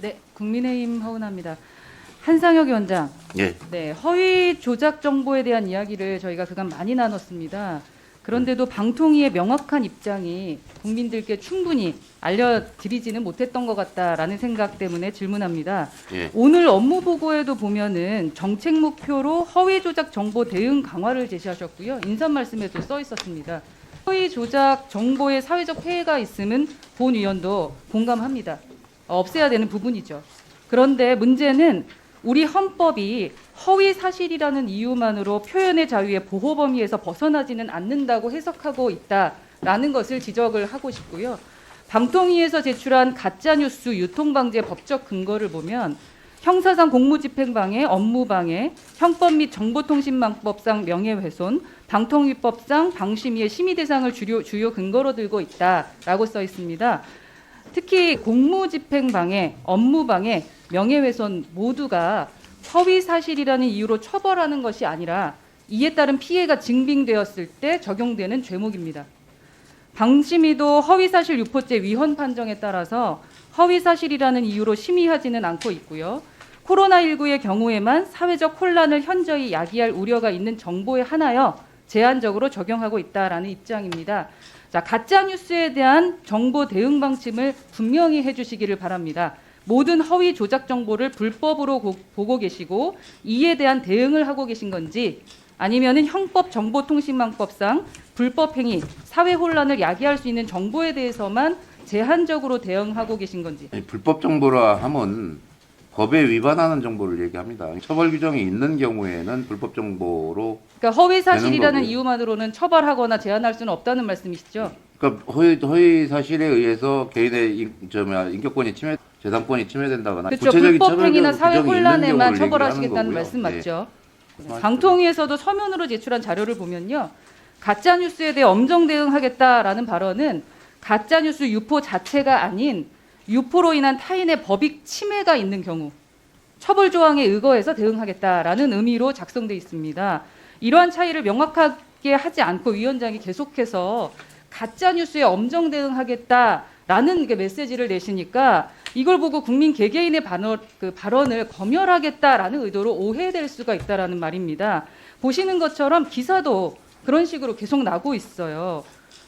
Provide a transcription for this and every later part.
네, 국민의힘 허은하입니다. 한상혁 위원장, 예. 네, 허위 조작 정보에 대한 이야기를 저희가 그간 많이 나눴습니다. 그런데도 방통위의 명확한 입장이 국민들께 충분히 알려드리지는 못했던 것 같다라는 생각 때문에 질문합니다. 예. 오늘 업무 보고에도 보면은 정책 목표로 허위 조작 정보 대응 강화를 제시하셨고요. 인사 말씀에도 써 있었습니다. 허위 조작 정보의 사회적 폐해가 있음은 본 의원도 공감합니다. 없애야 되는 부분이죠. 그런데 문제는 우리 헌법이 허위 사실이라는 이유만으로 표현의 자유의 보호 범위에서 벗어나지는 않는다고 해석하고 있다라는 것을 지적을 하고 싶고요. 방통위에서 제출한 가짜뉴스 유통방지 법적 근거를 보면 형사상 공무집행방해, 업무방해, 형법 및 정보통신망법상 명예훼손, 방통위법상 방심위의 심의 대상을 주요 근거로 들고 있다라고 써 있습니다. 특히 공무집행방해, 업무방해, 명예훼손 모두가 허위 사실이라는 이유로 처벌하는 것이 아니라 이에 따른 피해가 증빙되었을 때 적용되는 죄목입니다. 방심위도 허위사실 유포죄 위헌 판정에 따라서 허위사실이라는 이유로 심의하지는 않고 있고요. 코로나19의 경우에만 사회적 혼란을 현저히 야기할 우려가 있는 정보에 한하여 제한적으로 적용하고 있다라는 입장입니다. 자, 가짜뉴스에 대한 정보 대응 방침을 분명히 해주시기를 바랍니다. 모든 허위 조작 정보를 불법으로 보고 계시고 이에 대한 대응을 하고 계신 건지 아니면은 형법 정보통신망법상 불법 행위, 사회 혼란을 야기할 수 있는 정보에 대해서만 제한적으로 대응하고 계신 건지. 아니, 불법 정보라 하면 법에 위반하는 정보를 얘기합니다. 처벌 규정이 있는 경우에는 불법 정보로. 그러니까 허위 사실이라는 거고. 이유만으로는 처벌하거나 제한할 수는 없다는 말씀이시죠? 그러니까 허위 사실에 의해서 개인의 인격권이 침해, 재산권이 침해된다거나 그렇죠. 구체적인 불법 처벌 행위나 사회 규정이 있는 혼란에만 경우를 처벌하시겠다는 얘기하는 말씀 거고요. 맞죠? 예. 방통위에서도 서면으로 제출한 자료를 보면요. 가짜뉴스에 대해 엄정 대응하겠다라는 발언은 가짜뉴스 유포 자체가 아닌 유포로 인한 타인의 법익 침해가 있는 경우 처벌 조항에 의거해서 대응하겠다라는 의미로 작성돼 있습니다. 이러한 차이를 명확하게 하지 않고 위원장이 계속해서 가짜뉴스에 엄정 대응하겠다라는 메시지를 내시니까 이걸 보고 국민 개개인의 발언을 검열하겠다라는 의도로 오해될 수가 있다라는 말입니다. 보시는 것처럼 기사도 그런 식으로 계속 나고 있어요.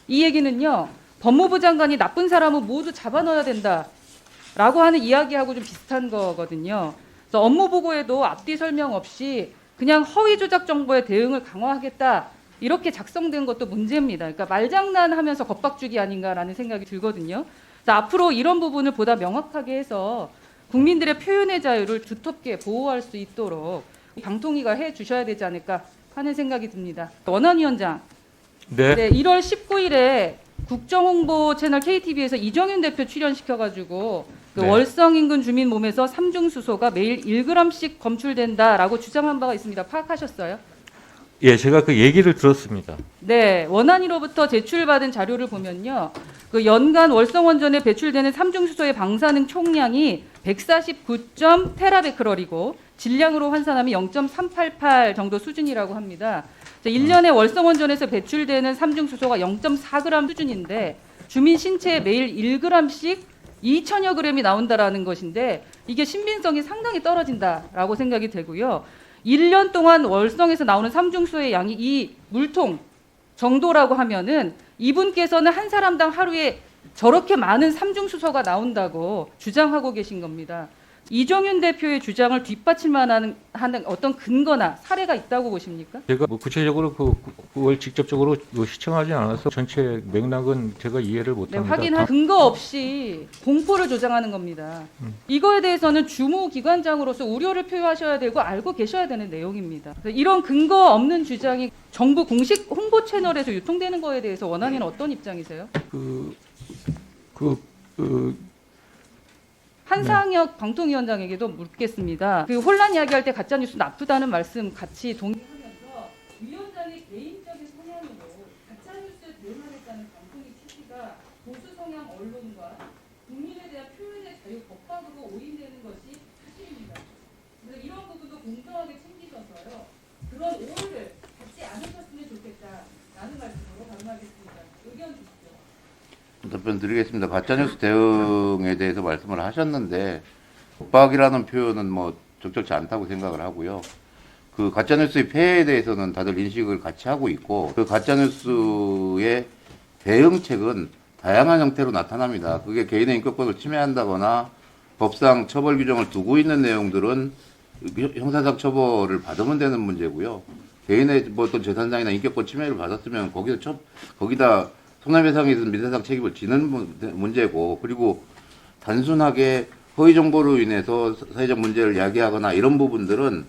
이 얘기는요. 법무부 장관이 나쁜 사람은 모두 잡아넣어야 된다라고 하는 이야기하고 좀 비슷한 거거든요. 그래서 업무 보고에도 앞뒤 설명 없이 그냥 허위 조작 정보에 대응을 강화하겠다 이렇게 작성된 것도 문제입니다. 그러니까 말장난하면서 겁박주기 아닌가라는 생각이 들거든요. 그래서 앞으로 이런 부분을 보다 명확하게 해서 국민들의 표현의 자유를 두텁게 보호할 수 있도록 방통위가 해 주셔야 되지 않을까 하는 생각이 듭니다. 원안위원장, 네, 1월 19일에 국정홍보 채널 KTV에서 이정윤 대표 출연시켜가지고 네. 월성 인근 주민 몸에서 삼중수소가 매일 1g씩 검출된다라고 주장한 바가 있습니다. 파악하셨어요? 예, 제가 그 얘기를 들었습니다. 네, 원안위로부터 제출받은 자료를 보면요. 그 연간 월성 원전에 배출되는 삼중수소의 방사능 총량이 149.테라베크럴이고 질량으로 환산하면 0.388 정도 수준이라고 합니다. 1년에 월성 원전에서 배출되는 삼중수소가 0.4g 수준인데 주민 신체에 매일 1g씩 2천여 g이 나온다라는 것인데 이게 신빙성이 상당히 떨어진다라고 생각이 되고요. 1년 동안 월성에서 나오는 삼중수소의 양이 이 물통 정도라고 하면은 이분께서는 한 사람당 하루에 저렇게 많은 삼중수소가 나온다고 주장하고 계신 겁니다. 이정윤 대표의 주장을 뒷받침하는 어떤 근거나 사례가 있다고 보십니까? 제가 뭐 구체적으로 그걸 직접적으로 시청하지 않아서 전체 맥락은 제가 이해를 네, 못합니다. 확인할 근거 없이 공포를 조장하는 겁니다. 이거에 대해서는 주무기관장으로서 우려를 표하셔야 되고 알고 계셔야 되는 내용입니다. 이런 근거 없는 주장이 정부 공식 홍보 채널에서 유통되는 거에 대해서 원안위는 어떤 입장이세요? 한상혁 방통위원장에게도 묻겠습니다. 그 혼란 이야기할 때 가짜뉴스 나쁘다는 말씀 같이 동의하면서 위원장의 개인적인 성향으로 가짜뉴스에 대응하겠다는 방통위 취지가 보수 성향 언론과 국민에 대한 표현의 자유 법박으로 오인되는 것이 사실입니다. 그래서 이런 부분도 공정하게 챙기셔서요. 그런 오해를 받지 않으셨으면 좋겠다라는 말씀으로 발언하겠습니다. 의견 주시죠. 답변 드리겠습니다. 가짜뉴스 대응에 대해서 말씀을 하셨는데 겁박이라는 표현은 뭐 적절치 않다고 생각을 하고요. 그 가짜뉴스의 폐해에 대해서는 다들 인식을 같이 하고 있고 그 가짜뉴스의 대응책은 다양한 형태로 나타납니다. 그게 개인의 인격권을 침해한다거나 법상 처벌 규정을 두고 있는 내용들은 형사상 처벌을 받으면 되는 문제고요. 개인의 뭐 어떤 재산상이나 인격권 침해를 받았으면 거기다 손해배상이든 민사상 책임을 지는 문제고, 그리고 단순하게 허위 정보로 인해서 사회적 문제를 야기하거나 이런 부분들은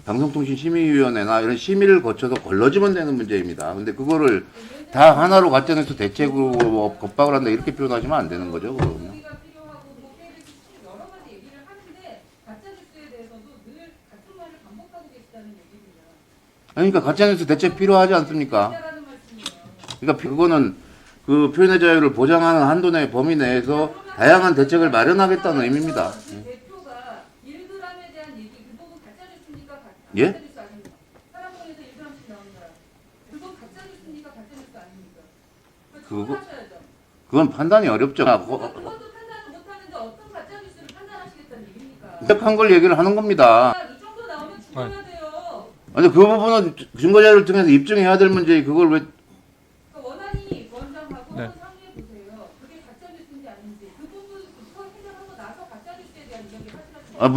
방송통신심의위원회나 이런 심의를 거쳐서 걸러지면 되는 문제입니다. 근데 그거를 다 하나로 가짜뉴스 대책으로 뭐 겁박을 한다 이렇게 표현하시면 안 되는 거죠. 그러면. 동의가 필요하고 뭐 KBS 여러 가지 얘기를 하는데 가짜뉴스에 대해서도 늘 같은 말을 반복하고 계시다는 얘기입니다. 그러니까 가짜뉴스 대책 필요하지 않습니까? 라는 말씀이에요. 그러니까 그거는 그 표현의 자유를 보장하는 한도 내 범위 내에서 다양한 대책을 마련하겠다는 의미입니다. 대표가 1g에 대한 얘기 그 부분 가짜뉴스입니까? 예? 가짜뉴스 아닙니까? 사람권에서 1g씩 나오는 거야. 그건 가짜뉴스입니까? 가짜뉴스 아닙니까? 그거- 하셔야죠. 그건 판단이 어렵죠. 그것도 판단을 못하는데 어떤 가짜뉴스를 판단하시겠다는 얘기입니까? 시작한 걸 얘기를 하는 겁니다. 이 정도 나오면 죽어야 돼요. 아니 그 부분은 증거 자료를 통해서 입증해야 될 문제에 그걸 왜 그러니까 원안이 원장하고 네.